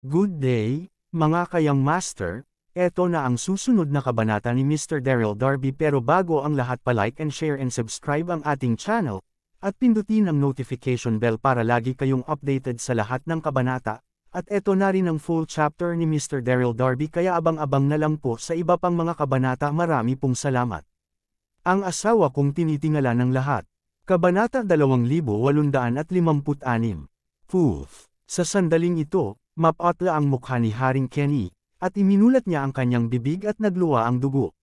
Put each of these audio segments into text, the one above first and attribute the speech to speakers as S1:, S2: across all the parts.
S1: Good day, mga kayang master, eto na ang susunod na kabanata ni Mr. Daryl Darby pero bago ang lahat pa-like and share and subscribe ang ating channel, at pindutin ang notification bell para lagi kayong updated sa lahat ng kabanata, at eto na rin ang full chapter ni Mr. Daryl Darby kaya abang-abang na lang po sa iba pang mga kabanata. Marami pong salamat. Ang asawa kong tinitingala ng lahat. Kabanata 2856. Poof. Sa sandaling ito, mapatla ang mukha ni Haring Kenny, at iminulat niya ang kanyang bibig at nagluwa ang dugo.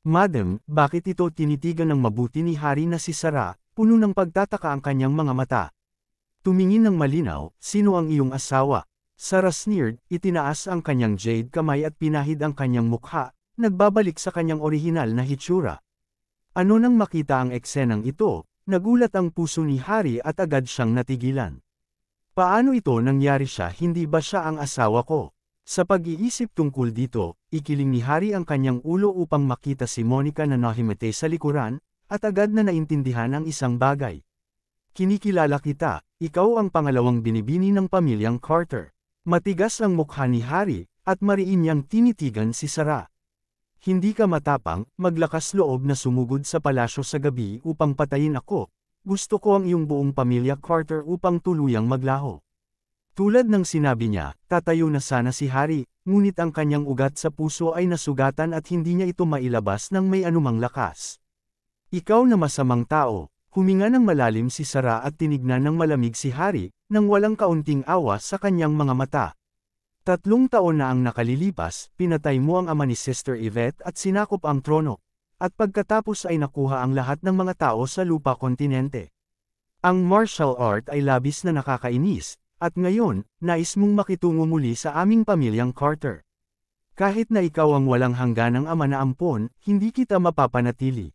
S1: Madam, bakit ito tinitigan ng mabuti ni Hari na si Sarah? Puno ng pagtataka ang kanyang mga mata. Tumingin ng malinaw, sino ang iyong asawa? Sarah sneered, itinaas ang kanyang jade kamay at pinahid ang kanyang mukha, nagbabalik sa kanyang orihinal na hitsura. Ano nang makita ang eksenang ito, nagulat ang puso ni Hari at agad siyang natigilan. Paano ito nangyari siya? Hindi ba siya ang asawa ko? Sa pag-iisip tungkol dito, ikiling ni Hari ang kanyang ulo upang makita si Monica na nahimete sa likuran, at agad na naintindihan ang isang bagay. Kinikilala kita, ikaw ang pangalawang binibini ng pamilyang Carter. Matigas ang mukha ni Hari, at mariin niyang tinitigan si Sarah. Hindi ka matapang, maglakas loob na sumugod sa palasyo sa gabi upang patayin ako. Gusto ko ang iyong buong pamilya Carter upang tuluyang maglaho. Tulad ng sinabi niya, tatayo na sana si Hari, ngunit ang kanyang ugat sa puso ay nasugatan at hindi niya ito mailabas ng may anumang lakas. Ikaw na masamang tao, huminga ng malalim si Sarah at tinignan ng malamig si Hari, nang walang kaunting awa sa kanyang mga mata. 3 taon na ang nakalilipas, pinatay mo ang ama ni Sister Yvette at sinakop ang trono. At pagkatapos ay nakuha ang lahat ng mga tao sa lupa kontinente. Ang martial art ay labis na nakakainis, at ngayon, nais mong makitungo muli sa aming pamilyang Carter. Kahit na ikaw ang walang hangganang ama na ampon, hindi kita mapapanatili.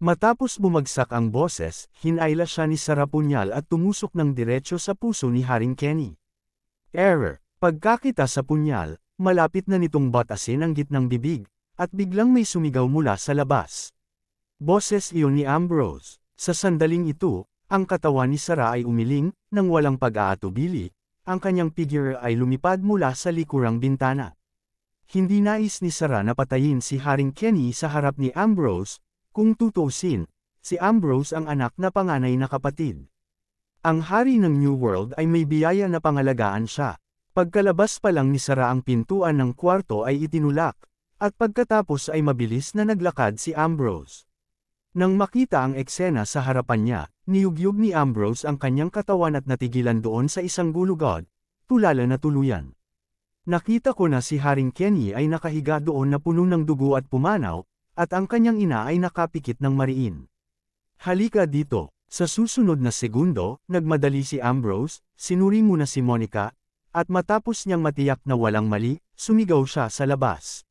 S1: Matapos bumagsak ang boses, hinayla siya ni Sarah punyal at tumusok ng diretsyo sa puso ni Haring Kenny. Error. Pagkakita sa punyal, malapit na nitong batasin ang gitnang bibig, at biglang may sumigaw mula sa labas. Boses iyon ni Ambrose. Sa sandaling ito, ang katawan ni Sarah ay umiling, nang walang pag-aatubili, ang kanyang figure ay lumipad mula sa likurang bintana. Hindi nais ni Sarah na patayin si Haring Kenny sa harap ni Ambrose, kung tutuusin, si Ambrose ang anak na panganay na kapatid. Ang hari ng New World ay may biyaya na pangalagaan siya. Pagkalabas pa lang ni Sarah ang pintuan ng kwarto ay itinulak, at pagkatapos ay mabilis na naglakad si Ambrose. Nang makita ang eksena sa harapan niya, niyugyug ni Ambrose ang kanyang katawan at natigilan doon sa isang gulugod, tulala na tuluyan. Nakita ko na si Haring Kenny ay nakahiga doon na puno ng dugo at pumanaw, at ang kanyang ina ay nakapikit ng mariin. Halika dito. Sa susunod na segundo, nagmadali si Ambrose, sinuri muna si Monica, at matapos niyang matiyak na walang mali, sumigaw siya sa labas.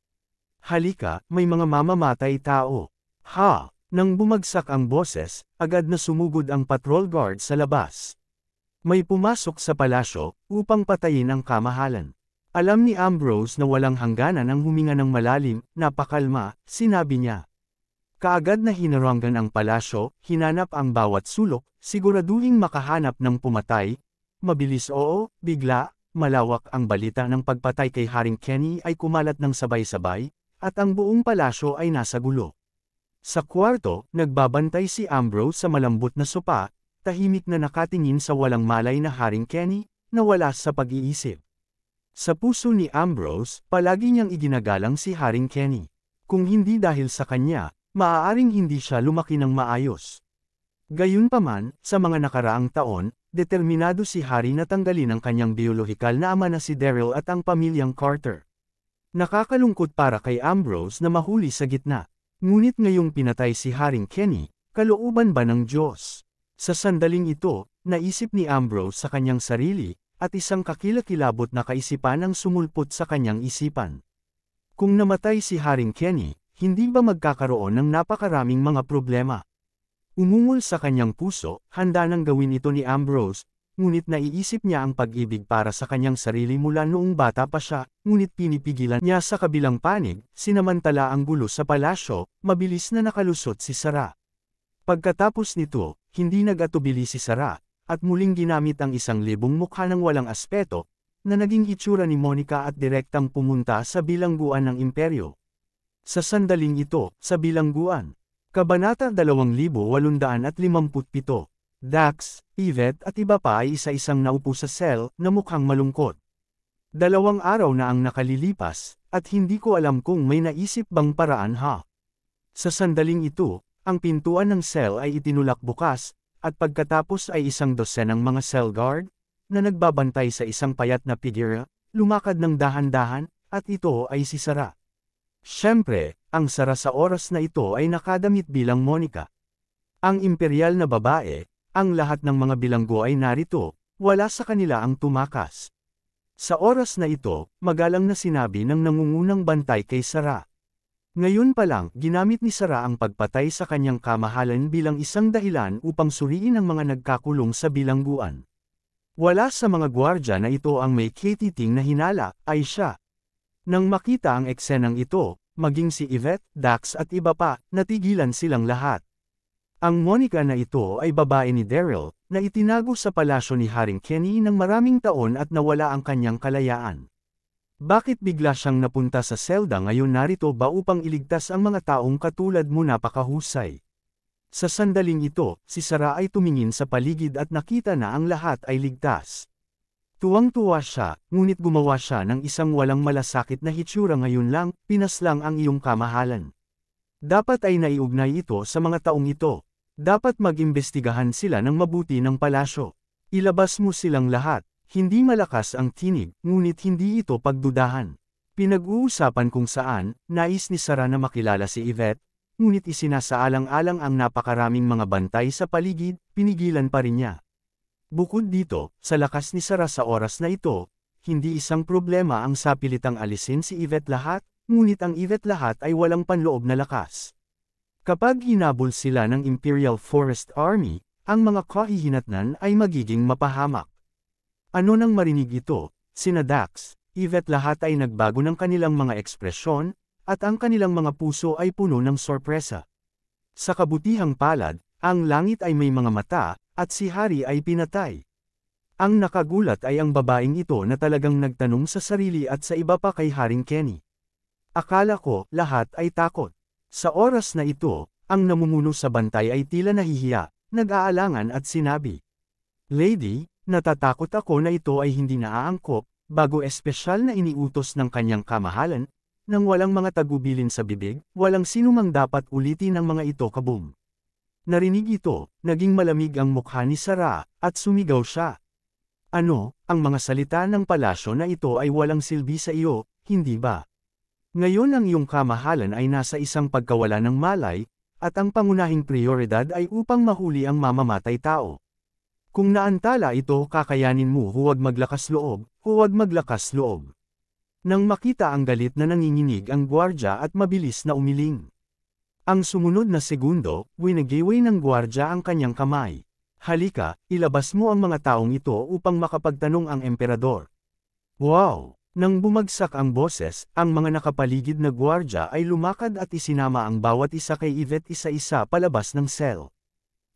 S1: Halika, may mga mamamatay tao. Ha! Nang bumagsak ang boses, agad na sumugod ang patrol guard sa labas. May pumasok sa palasyo, upang patayin ang kamahalan. Alam ni Ambrose na walang hangganan ang huminga ng malalim, napakalma, sinabi niya. Kaagad na hinaranggan ang palasyo, hinanap ang bawat sulok, siguraduhing makahanap ng pumatay. Mabilis oo, bigla, malawak ang balita ng pagpatay kay Haring Kenny ay kumalat ng sabay-sabay, at ang buong palasyo ay nasa gulo. Sa kwarto, nagbabantay si Ambrose sa malambot na sopa, tahimik na nakatingin sa walang malay na Haring Kenny, na wala sa pag-iisip. Sa puso ni Ambrose, palagi niyang iginagalang si Haring Kenny. Kung hindi dahil sa kanya, maaaring hindi siya lumaki ng maayos. Gayunpaman, sa mga nakaraang taon, determinado si Hari na tanggalin ang kanyang biolohikal na ama na si Daryl at ang pamilyang Carter. Nakakalungkot para kay Ambrose na mahuli sa gitna. Ngunit ngayong pinatay si Haring Kenny, kalooban ba ng Diyos? Sa sandaling ito, naisip ni Ambrose sa kanyang sarili, at isang kakilakilabot na kaisipan ang sumulpot sa kanyang isipan. Kung namatay si Haring Kenny, hindi ba magkakaroon ng napakaraming mga problema? Umungol sa kanyang puso, handa nang gawin ito ni Ambrose, ngunit naiisip niya ang pag-ibig para sa kanyang sarili mula noong bata pa siya, ngunit pinipigilan niya sa kabilang panig, sinamantala ang gulo sa palasyo, mabilis na nakalusot si Sarah. Pagkatapos nito, hindi nag-atubili si Sarah, at muling ginamit ang 1,000 mukha ng walang aspeto, na naging itsura ni Monica at direktang pumunta sa bilangguan ng imperyo. Sa sandaling ito, sa bilangguan. Kabanata 2857. Dax, Yvette at iba pa ay isa-isang naupo sa cell na mukhang malungkot. 2 araw na ang nakalilipas, at hindi ko alam kung may naisip bang paraan ha. Sa sandaling ito, ang pintuan ng cell ay itinulak bukas, at pagkatapos ay isang dosenang mga cell guard, na nagbabantay sa isang payat na figure, lumakad ng dahan-dahan, at ito ay si Sarah. Siyempre, ang Sarah sa oras na ito ay nakadamit bilang Monica. Ang imperial na babae, ang lahat ng mga bilanggo ay narito, wala sa kanila ang tumakas. Sa oras na ito, magalang na sinabi ng nangungunang bantay kay Sarah. Ngayon pa lang, ginamit ni Sarah ang pagpatay sa kanyang kamahalan bilang isang dahilan upang suriin ang mga nagkakulong sa bilangguan. Wala sa mga gwardya na ito ang may katiting na hinala, ay siya. Nang makita ang eksenang ito, maging si Yvette, Dax at iba pa, natigilan silang lahat. Ang Monica na ito ay babae ni Daryl, na itinago sa palasyo ni Haring Kenny ng maraming taon at nawala ang kanyang kalayaan. Bakit bigla siyang napunta sa selda ngayon narito ba upang iligtas ang mga taong katulad mo napakahusay? Sa sandaling ito, si Sarah ay tumingin sa paligid at nakita na ang lahat ay ligtas. Tuwang-tuwa siya, ngunit gumawa siya ng isang walang malasakit na hitsura ngayon lang, pinaslang ang iyong kamahalan. Dapat ay naiugnay ito sa mga taong ito. Dapat mag-imbestigahan sila ng mabuti ng palasyo. Ilabas mo silang lahat. Hindi malakas ang tinig, ngunit hindi ito pagdudahan. Pinag-uusapan kung saan, nais ni Sarah na makilala si Yvette, ngunit isinasaalang-alang ang napakaraming mga bantay sa paligid, pinigilan pa rin niya. Bukod dito, sa lakas ni Sarah sa oras na ito, hindi isang problema ang sapilitang alisin si Yvette lahat, ngunit ang Yvette lahat ay walang panloob na lakas. Kapag hinabol sila ng Imperial Forest Army, ang mga kahihinatnan ay magiging mapahamak. Ano nang marinig ito, sina Dax, Yvette lahat ay nagbago ng kanilang mga ekspresyon, at ang kanilang mga puso ay puno ng sorpresa. Sa kabutihang palad, ang langit ay may mga mata, at si Hari ay pinatay. Ang nakagulat ay ang babaeng ito na talagang nagtanong sa sarili at sa iba pa kay Haring Kenny. Akala ko, lahat ay takot. Sa oras na ito, ang namumuno sa bantay ay tila nahihiya, nag-aalangan at sinabi, "Lady, natatakot ako na ito ay hindi naaangkop, bago espesyal na iniutos ng kanyang kamahalan, nang walang mga tagubilin sa bibig, walang sinumang dapat ulitin ang mga ito kabum." Narinig ito, naging malamig ang mukha ni Sarah, at sumigaw siya. "Ano, ang mga salita ng palasyo na ito ay walang silbi sa iyo, hindi ba? Ngayon ang iyong kamahalan ay nasa isang pagkawala ng malay, at ang pangunahing prioridad ay upang mahuli ang mamamatay tao. Kung naantala ito kakayanin mo huwag maglakas loob, huwag maglakas loob." Nang makita ang galit na nanginginig ang gwardya at mabilis na umiling. Ang sumunod na segundo, winagiway ng gwardya ang kanyang kamay. "Halika, ilabas mo ang mga taong ito upang makapagtanong ang emperador." Wow! Nang bumagsak ang boses, ang mga nakapaligid na gwardya ay lumakad at isinama ang bawat isa kay Yvette isa-isa palabas ng cell.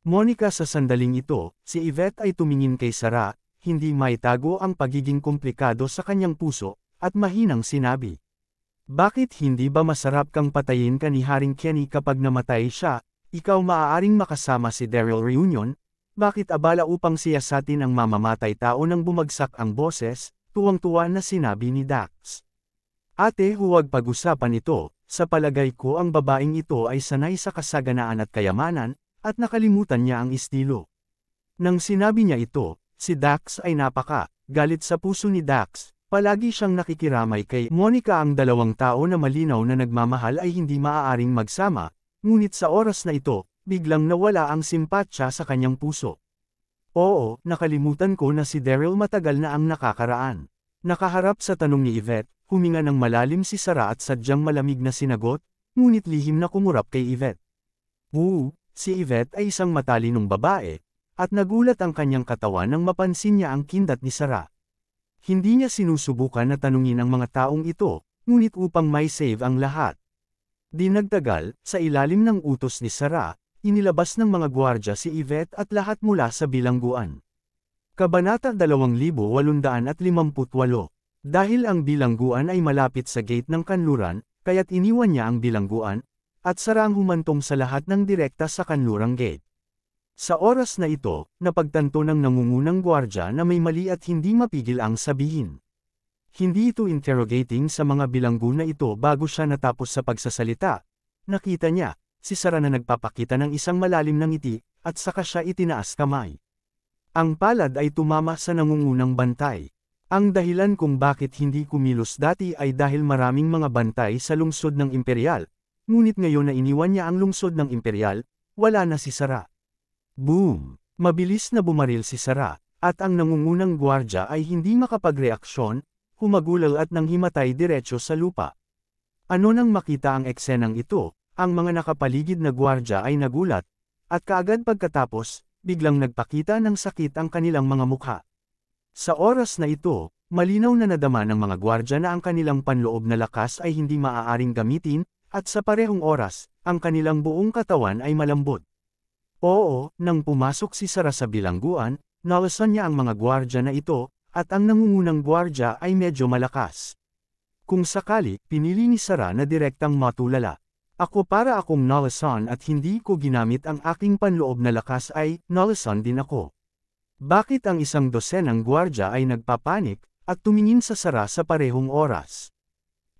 S1: Monica sa sandaling ito, si Yvette ay tumingin kay Sarah, hindi maitago ang pagiging komplikado sa kanyang puso, at mahinang sinabi, "Bakit hindi ba masarap kang patayin ka ni Haring Kenny kapag namatay siya, ikaw maaaring makasama si Daryl Reunion, bakit abala upang siyasatin ang mamamatay tao nang bumagsak ang boses?" Tuwang-tuwa na sinabi ni Dax. "Ate huwag pag-usapan ito, sa palagay ko ang babaeng ito ay sanay sa kasaganaan at kayamanan, at nakalimutan niya ang estilo." Nang sinabi niya ito, si Dax ay galit sa puso ni Dax, palagi siyang nakikiramay kay Monica. Ang dalawang tao na malinaw na nagmamahal ay hindi maaaring magsama, ngunit sa oras na ito, biglang nawala ang simpatsya sa kanyang puso. "Oo, nakalimutan ko na si Daryl matagal na ang nakakaraan." Nakaharap sa tanong ni Yvette, huminga ng malalim si Sarah at sadyang malamig na sinagot, ngunit lihim na kumurap kay Yvette. Si Yvette ay isang matalinong babae, at nagulat ang kanyang katawan nang mapansin niya ang kindat ni Sarah. Hindi niya sinusubukan na tanungin ang mga taong ito, ngunit upang may save ang lahat. Di nagtagal, sa ilalim ng utos ni Sarah, inilabas ng mga gwardya si Yvette at lahat mula sa bilangguan. Kabanata 2858. Dahil ang bilangguan ay malapit sa gate ng kanluran, kaya't iniwan niya ang bilangguan, at sarang humantong sa lahat ng direkta sa kanlurang gate. Sa oras na ito, napagtanto ng nangungunang gwardya na may mali at hindi mapigil ang sabihin. Hindi ito interrogating sa mga bilanggo na ito bago siya natapos sa pagsasalita. Nakita niya, si Sarah na nagpapakita ng isang malalim na ngiti, at saka siya itinaas kamay. Ang palad ay tumama sa nangungunang bantay. Ang dahilan kung bakit hindi kumilos dati ay dahil maraming mga bantay sa lungsod ng Imperial, ngunit ngayon na iniwan niya ang lungsod ng Imperial, wala na si Sarah. Boom! Mabilis na bumaril si Sarah, at ang nangungunang gwardya ay hindi makapagreaksyon, humagulal at nanghimatay diretso sa lupa. Ano nang makita ang eksenang ito, ang mga nakapaligid na gwardya ay nagulat, at kaagad pagkatapos, biglang nagpakita ng sakit ang kanilang mga mukha. Sa oras na ito, malinaw na nadama ng mga gwardya na ang kanilang panloob na lakas ay hindi maaaring gamitin, at sa parehong oras, ang kanilang buong katawan ay malambot. Oo, nang pumasok si Sarah sa bilangguan, nalasan niya ang mga gwardya na ito, at ang nangungunang gwardya ay medyo malakas. Kung sakali, pinili ni Sarah na direktang matulala. Ako para akong nalasan at hindi ko ginamit ang aking panloob na lakas ay, nalasan din ako. Bakit ang isang dosenang gwardya ay nagpapanik, at tumingin sa Sarah sa parehong oras?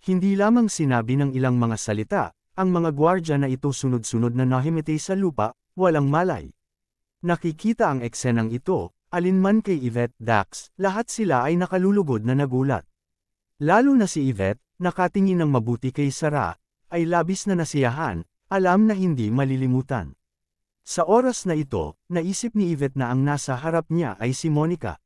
S1: Hindi lamang sinabi ng ilang mga salita, ang mga gwardya na ito sunod-sunod na nahimatay sa lupa, walang malay. Nakikita ang eksenang ito, alinman kay Yvette, Dax, lahat sila ay nakalulugod na nagulat. Lalo na si Yvette, nakatingin ng mabuti kay Sarah, ay labis na nasiyahan, alam na hindi malilimutan. Sa oras na ito, naisip ni Yvette na ang nasa harap niya ay si Monica.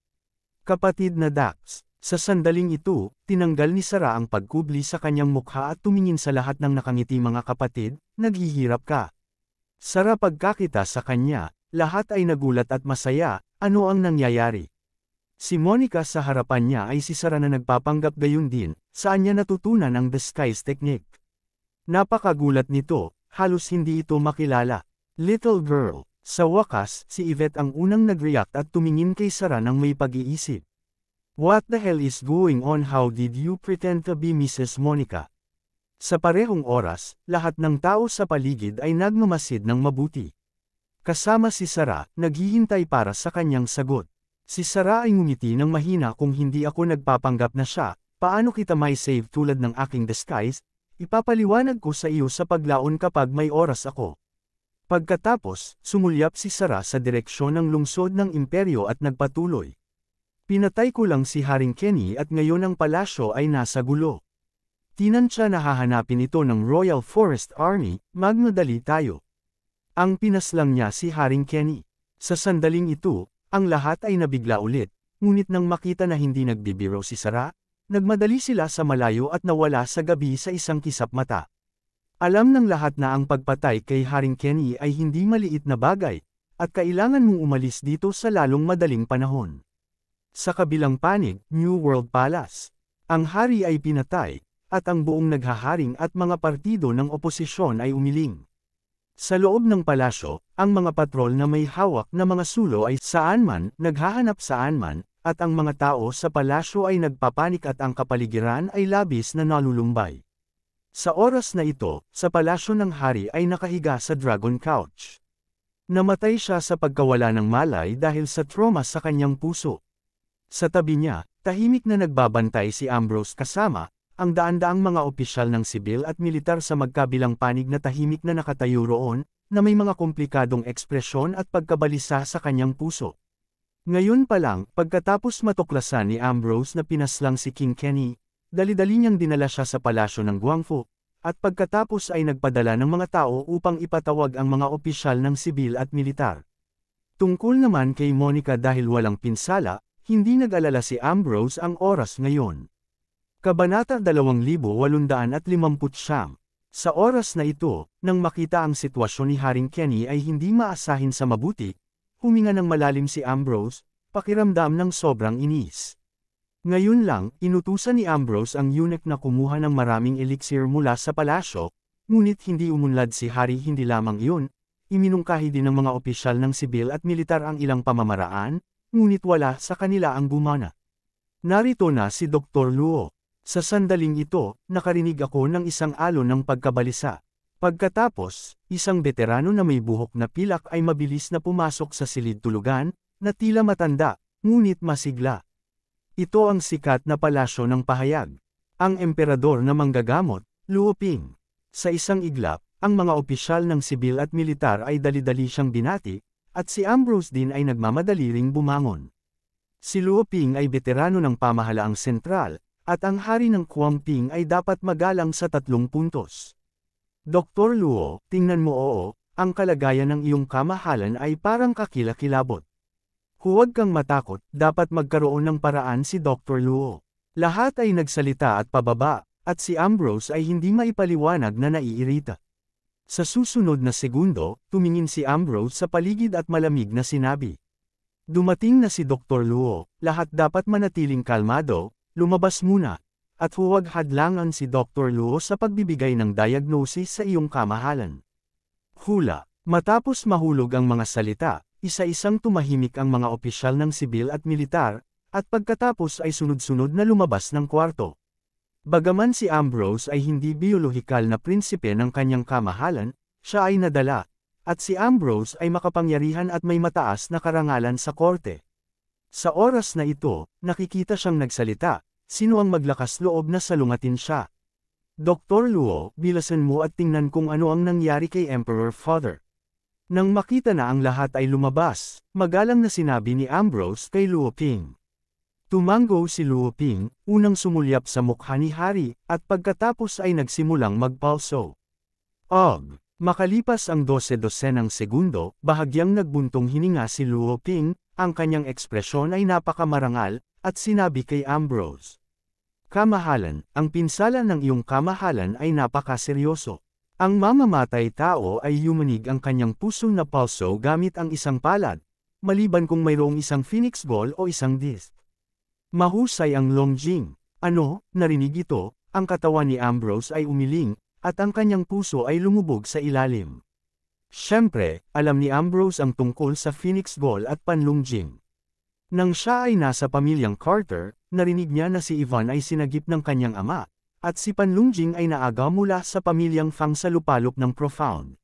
S1: Kapatid na Dax, sa sandaling ito, tinanggal ni Sarah ang pagkubli sa kanyang mukha at tumingin sa lahat ng nakangiti mga kapatid, naghihirap ka. Sarah pagkakita sa kanya, lahat ay nagulat at masaya, ano ang nangyayari? Si Monica sa harapan niya ay si Sarah na nagpapanggap gayon din, saan niya natutunan ang disguise technique. Napakagulat nito, halos hindi ito makilala. Little girl, sa wakas, si Yvette ang unang nag-react at tumingin kay Sarah ng may pag-iisip. What the hell is going on? How did you pretend to be Mrs. Monica? Sa parehong oras, lahat ng tao sa paligid ay nagmamasid ng mabuti. Kasama si Sarah, naghihintay para sa kanyang sagot. Si Sarah ay ngumiti ng mahina kung hindi ako nagpapanggap na siya, paano kita may save tulad ng aking disguise, ipapaliwanag ko sa iyo sa paglaon kapag may oras ako. Pagkatapos, sumulyap si Sarah sa direksyon ng lungsod ng imperyo at nagpatuloy. Pinatay ko lang si Haring Kenny at ngayon ang palasyo ay nasa gulo. Tinansya na hahanapin ito ng Royal Forest Army, magmadali tayo. Ang pinaslang niya si Haring Kenny. Sa sandaling ito, ang lahat ay nabigla ulit, ngunit nang makita na hindi nagbibiro si Sarah, nagmadali sila sa malayo at nawala sa gabi sa isang kisap mata. Alam ng lahat na ang pagpatay kay Haring Kenny ay hindi maliit na bagay, at kailangan mong umalis dito sa lalong madaling panahon. Sa kabilang panig, New World Palace. Ang hari ay pinatay, at ang buong naghaharing at mga partido ng oposisyon ay umiling. Sa loob ng palasyo, ang mga patrol na may hawak na mga sulo ay saan man, naghahanap saan man, at ang mga tao sa palasyo ay nagpapanik at ang kapaligiran ay labis na nalulumbay. Sa oras na ito, sa palasyo ng hari ay nakahiga sa dragon couch. Namatay siya sa pagkawala ng malay dahil sa trauma sa kanyang puso. Sa tabi niya, tahimik na nagbabantay si Ambrose kasama, ang daan-daang mga opisyal ng sibil at militar sa magkabilang panig na tahimik na nakatayo roon, na may mga komplikadong ekspresyon at pagkabalisa sa kanyang puso. Ngayon pa lang, pagkatapos matuklasan ni Ambrose na pinaslang si King Kenny, dali-dali niyang dinala siya sa palasyo ng Guangfu, at pagkatapos ay nagpadala ng mga tao upang ipatawag ang mga opisyal ng sibil at militar. Tungkol naman kay Monica dahil walang pinsala, hindi nag-alala si Ambrose ang oras ngayon. Kabanata 2859. Sa oras na ito, nang makita ang sitwasyon ni Haring Kenny ay hindi maasahin sa mabuti, huminga ng malalim si Ambrose, pakiramdam ng sobrang inis. Ngayon lang, inutusan ni Ambrose ang eunuch na kumuha ng maraming elixir mula sa palasyo, ngunit hindi umunlad si Hari. Hindi lamang iyon, iminungkahi din ng mga opisyal ng sibil at militar ang ilang pamamaraan, ngunit wala sa kanila ang gumana. Narito na si Dr. Luo. Sa sandaling ito, nakarinig ako ng isang alon ng pagkabalisa. Pagkatapos, isang veterano na may buhok na pilak ay mabilis na pumasok sa silid-tulugan, na tila matanda, ngunit masigla. Ito ang sikat na palasyo ng pahayag. Ang emperador na manggagamot, Luo Ping. Sa isang iglap, ang mga opisyal ng sibil at militar ay dali-dali siyang binati, at si Ambrose din ay nagmamadali ring bumangon. Si Luo Ping ay veterano ng pamahalaang sentral, at ang hari ng Kuangping ay dapat magalang sa 3 puntos. Dr. Luo, tingnan mo oo, ang kalagayan ng iyong kamahalan ay parang kakilakilabot. Huwag kang matakot, dapat magkaroon ng paraan si Dr. Luo. Lahat ay nagsalita at pababa, at si Ambrose ay hindi maipaliwanag na naiirita. Sa susunod na segundo, tumingin si Ambrose sa paligid at malamig na sinabi. Dumating na si Dr. Luo, lahat dapat manatiling kalmado, lumabas muna, at huwag hadlangan si Dr. Luo sa pagbibigay ng diagnosis sa iyong kamahalan. Hula, matapos mahulog ang mga salita, isa-isang tumahimik ang mga opisyal ng sibil at militar, at pagkatapos ay sunod-sunod na lumabas ng kwarto. Bagaman si Ambrose ay hindi biolohikal na prinsipe ng kanyang kamahalan, siya ay nadala, at si Ambrose ay makapangyarihan at may mataas na karangalan sa korte. Sa oras na ito, nakikita siyang nagsalita, sino ang maglakas loob na salungatin siya? Dr. Luo, bilasan mo at tingnan kung ano ang nangyari kay Emperor Father. Nang makita na ang lahat ay lumabas, magalang na sinabi ni Ambrose kay Luo Ping. Tumango si Luo Ping, unang sumulyap sa mukha ni Hari, at pagkatapos ay nagsimulang magpalso. Makalipas ang 12 segundo, bahagyang nagbuntong hininga si Luo Ping, ang kanyang ekspresyon ay napakamarangal, at sinabi kay Ambrose. Kamahalan, ang pinsala ng iyong kamahalan ay napakaseryoso. Ang mamamatay tao ay yumanig ang kanyang pusong na palso gamit ang isang palad, maliban kung mayroong isang phoenix ball o isang disc. Mahusay ang Longjing. Ano, narinig ito, ang katawan ni Ambrose ay umiling, at ang kanyang puso ay lumubog sa ilalim. Siyempre, alam ni Ambrose ang tungkol sa Phoenix Ball at Panlungjing. Nang siya ay nasa pamilyang Carter, narinig niya na si Ivan ay sinagip ng kanyang ama, at si Panlungjing ay naaga mula sa pamilyang Fang sa lupalop ng Profound.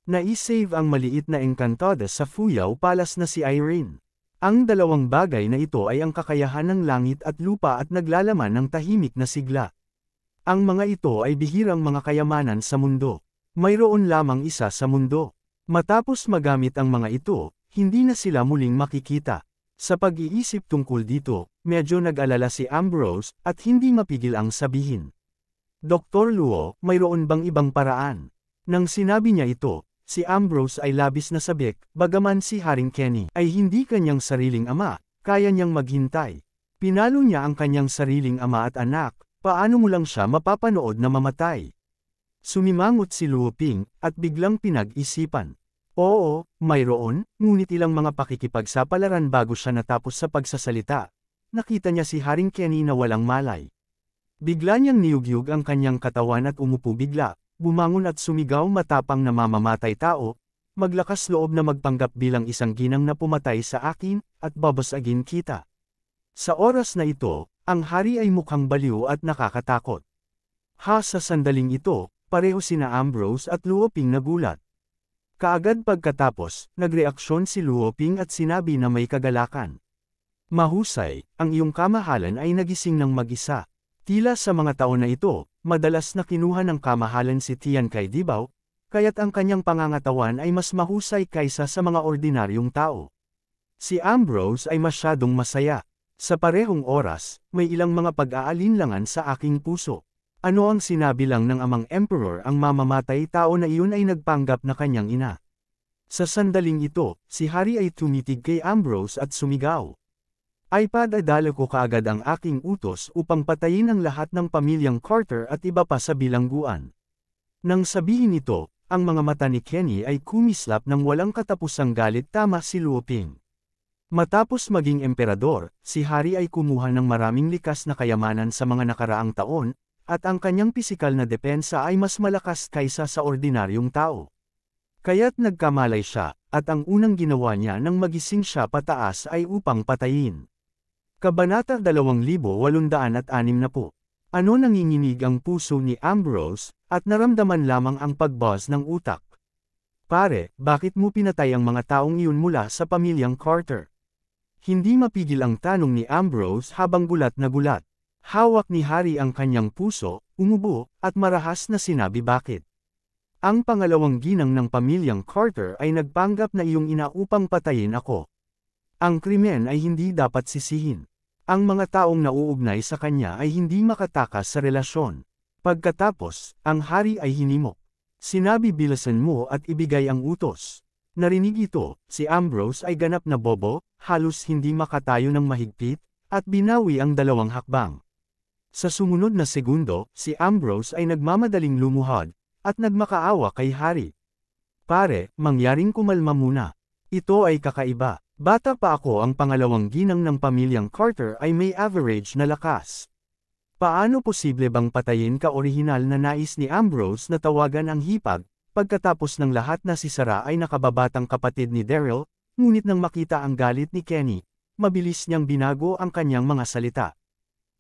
S1: Naisave ang maliit na engkantada sa Fuyao Palace na si Irene. Ang dalawang bagay na ito ay ang kakayahan ng langit at lupa at naglalaman ng tahimik na sigla. Ang mga ito ay bihirang mga kayamanan sa mundo. Mayroon lamang isa sa mundo. Matapos magamit ang mga ito, hindi na sila muling makikita. Sa pag-iisip tungkol dito, medyo nag-alala si Ambrose, at hindi mapigil ang sabihin. Dr. Luo, mayroon bang ibang paraan? Nang sinabi niya ito, si Ambrose ay labis na sabik, bagaman si Haring Kenny ay hindi kanyang sariling ama, kaya niyang maghintay. Pinalo niya ang kanyang sariling ama at anak, paano mo lang siya mapapanood na mamatay? Sumimangot si Luo Ping, at biglang pinag-isipan. Oo, mayroon, ngunit ilang mga pakikipagsapalaran bago siya natapos sa pagsasalita. Nakita niya si Haring Kenny na walang malay. Bigla niyang niyugyug ang kanyang katawan at umupo bigla. Bumangon at sumigaw matapang na mamamatay tao, maglakas loob na magpanggap bilang isang ginang na pumatay sa akin, at babasagin kita. Sa oras na ito, ang hari ay mukhang baliw at nakakatakot. Sa sandaling ito, pareho sina Ambrose at Luo Ping nagulat. Kaagad pagkatapos, nagreaksyon si Luo Ping at sinabi na may kagalakan. Mahusay, ang iyong kamahalan ay nagising ng mag-isa. Tila sa mga taon na ito, madalas na kinuha ng kamahalan si Tian kay Dibao, kaya't ang kanyang pangangatawan ay mas mahusay kaysa sa mga ordinaryong tao. Si Ambrose ay masyadong masaya. Sa parehong oras, may ilang mga pag-aalinlangan sa aking puso. Ano ang sinabi lang ng amang emperor ang mamamatay tao na iyon ay nagpanggap na kanyang ina? Sa sandaling ito, si Hari ay tumitig kay Ambrose at sumigaw. Ay padadala ko kaagad ang aking utos upang patayin ang lahat ng pamilyang Carter at iba pa sa bilangguan. Nang sabihin ito, ang mga mata ni Kenny ay kumislap ng walang katapusang galit tama si Luo Ping. Matapos maging emperador, si Hari ay kumuha ng maraming likas na kayamanan sa mga nakaraang taon, at ang kanyang pisikal na depensa ay mas malakas kaysa sa ordinaryong tao. Kaya't nagkamalay siya, at ang unang ginawa niya nang magising siya pataas ay upang patayin. Kabanata 2860. Ano nanginginig ang puso ni Ambrose, at naramdaman lamang ang pagbuzz ng utak? Pare, bakit mo pinatay ang mga taong iyon mula sa pamilyang Carter? Hindi mapigil ang tanong ni Ambrose habang gulat na gulat. Hawak ni Harry ang kanyang puso, umubo, at marahas na sinabi bakit. Ang pangalawang ginang ng pamilyang Carter ay nagpanggap na iyong ina upang patayin ako. Ang krimen ay hindi dapat sisihin. Ang mga taong nauugnay sa kanya ay hindi makatakas sa relasyon. Pagkatapos, ang hari ay hinimok. Sinabi bilisan mo at ibigay ang utos. Narinig ito, si Ambrose ay ganap na bobo, halos hindi makatayo ng mahigpit, at binawi ang dalawang hakbang. Sa sumunod na segundo, si Ambrose ay nagmamadaling lumuhod, at nagmakaawa kay Harry. Pare, mangyaring kumalma muna. Ito ay kakaiba. Bata pa ako, ang pangalawang ginang ng pamilyang Carter ay may average na lakas. Paano posible bang patayin ka orihinal na nais ni Ambrose na tawagan ang hipag, pagkatapos ng lahat na si Sarah ay nakababatang kapatid ni Daryl, ngunit nang makita ang galit ni Kenny, mabilis niyang binago ang kanyang mga salita.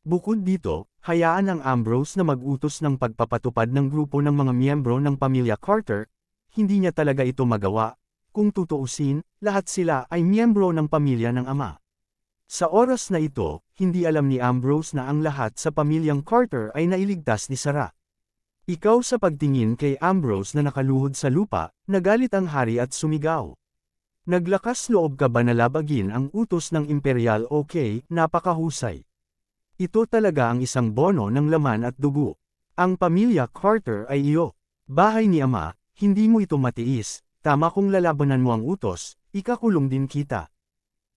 S1: Bukod dito, hayaan ang Ambrose na mag-utos ng pagpapatupad ng grupo ng mga miyembro ng pamilya Carter, hindi niya talaga ito magawa, kung tutuusin, lahat sila ay miyembro ng pamilya ng ama. Sa oras na ito, hindi alam ni Ambrose na ang lahat sa pamilyang Carter ay nailigtas ni Sarah. Ikaw sa pagtingin kay Ambrose na nakaluhod sa lupa, nagalit ang hari at sumigaw. Naglakas loob ka ba na labagin ang utos ng Imperial? Okay, napakahusay. Ito talaga ang isang bono ng laman at dugo. Ang pamilya Carter ay iyo. Bahay ni ama, hindi mo ito matiis, tama kung lalabanan mo ang utos, ikakulong din kita.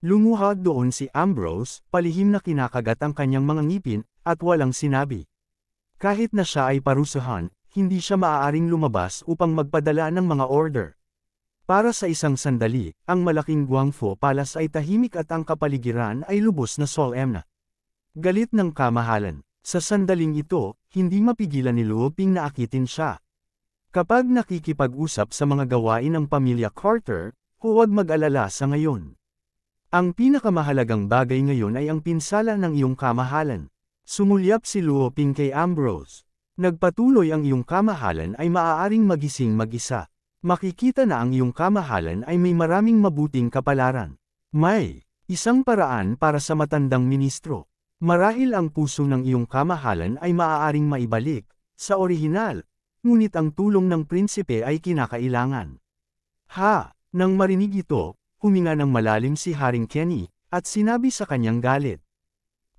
S1: Lumuhod doon si Ambrose, palihim na kinakagat ang kanyang mga ngipin, at walang sinabi. Kahit na siya ay parusahan, hindi siya maaaring lumabas upang magpadala ng mga order. Para sa isang sandali, ang malaking Guangfu Palace ay tahimik at ang kapaligiran ay lubos na solemna. Galit ng kamahalan. Sa sandaling ito, hindi mapigilan ni Luo Ping na akitin siya. Kapag nakikipag-usap sa mga gawain ng pamilya Carter, huwag mag-alala sa ngayon. Ang pinakamahalagang bagay ngayon ay ang pinsala ng iyong kamahalan. Sumulyap si Luo Ping kay Ambrose. Nagpatuloy ang iyong kamahalan ay maaaring magising mag-isa. Makikita na ang iyong kamahalan ay may maraming mabuting kapalaran. May isang paraan para sa matandang ministro. Marahil ang puso ng iyong kamahalan ay maaaring maibalik sa orihinal, ngunit ang tulong ng prinsipe ay kinakailangan. Nang marinig ito, huminga ng malalim si Haring Kenny, at sinabi sa kanyang galit.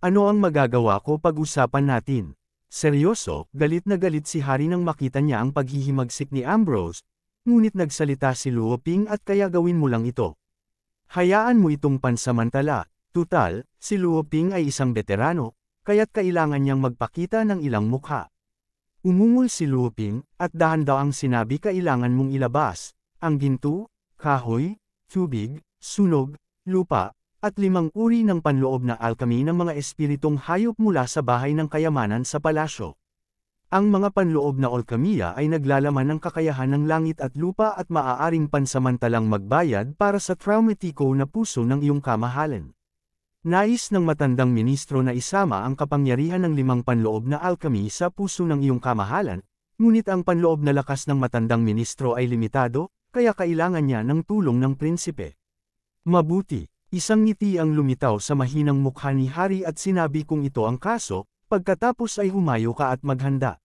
S1: Ano ang magagawa ko pag-usapan natin? Seryoso, galit na galit si Harry nang makita niya ang paghihimagsik ni Ambrose, ngunit nagsalita si Luo Ping at kaya gawin mo lang ito. Hayaan mo itong pansamantala. Tutal, si Luo Ping ay isang veterano, kaya't kailangan niyang magpakita ng ilang mukha. Umungol si Luo Ping, at dahan-dahang sinabi kailangan mong ilabas, ang ginto, kahoy, tubig, sunog, lupa, at 5 uri ng panloob na alkami ng mga espiritong hayop mula sa bahay ng kayamanan sa palasyo. Ang mga panloob na alkamiya ay naglalaman ng kakayahan ng langit at lupa at maaaring pansamantalang magbayad para sa traumatiko na puso ng iyong kamahalan. Nais ng matandang ministro na isama ang kapangyarihan ng 5 panloob na alkami sa puso ng iyong kamahalan, ngunit ang panloob na lakas ng matandang ministro ay limitado, kaya kailangan niya ng tulong ng prinsipe. Mabuti, isang ngiti ang lumitaw sa mahinang mukha ni Harry at sinabi kung ito ang kaso, pagkatapos ay humayo ka at maghanda.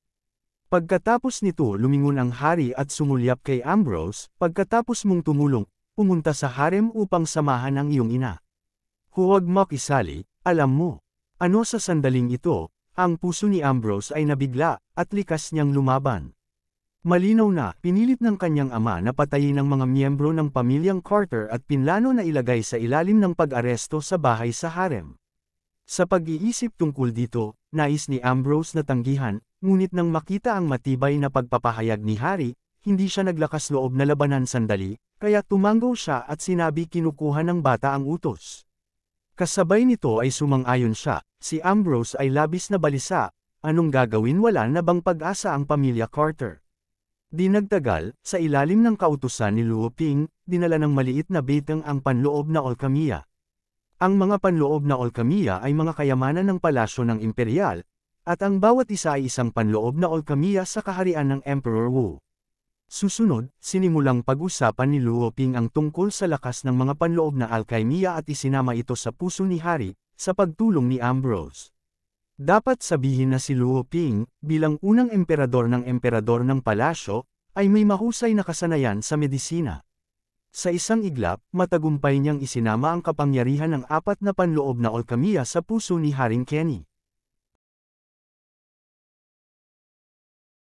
S1: Pagkatapos nito lumingon ang hari at sumulyap kay Ambrose, pagkatapos mong tumulong, pumunta sa harem upang samahan ang iyong ina. Huwag makisali, alam mo. Ano sa sandaling ito, ang puso ni Ambrose ay nabigla, at likas niyang lumaban. Malinaw na, pinilit ng kanyang ama na patayin ang mga miyembro ng pamilyang Carter at pinlano na ilagay sa ilalim ng pag-aresto sa bahay sa harem. Sa pag-iisip tungkol dito, nais ni Ambrose na tanggihan, ngunit nang makita ang matibay na pagpapahayag ni Harry, hindi siya naglakas loob na labanan sandali, kaya tumango siya at sinabi kinukuha ng bata ang utos. Kasabay nito ay sumang-ayon siya, si Ambrose ay labis na balisa, anong gagawin, wala na bang pag-asa ang pamilya Carter? Di nagtagal, sa ilalim ng kautusan ni Luo Ping, dinala ng maliit na beteng ang panloob na alkamiya. Ang mga panloob na alkamiya ay mga kayamanan ng palasyo ng imperial, at ang bawat isa ay isang panloob na alkamiya sa kaharian ng Emperor Wu. Susunod, sinimulang pag-usapan ni Luo Ping ang tungkol sa lakas ng mga panloob na alkemiya at isinama ito sa puso ni Hari, sa pagtulong ni Ambrose. Dapat sabihin na si Luo Ping, bilang unang emperador ng palasyo, ay may mahusay na kasanayan sa medisina. Sa isang iglap, matagumpay niyang isinama ang kapangyarihan ng 4 na panloob na alkemiya sa puso ni Haring Kenny.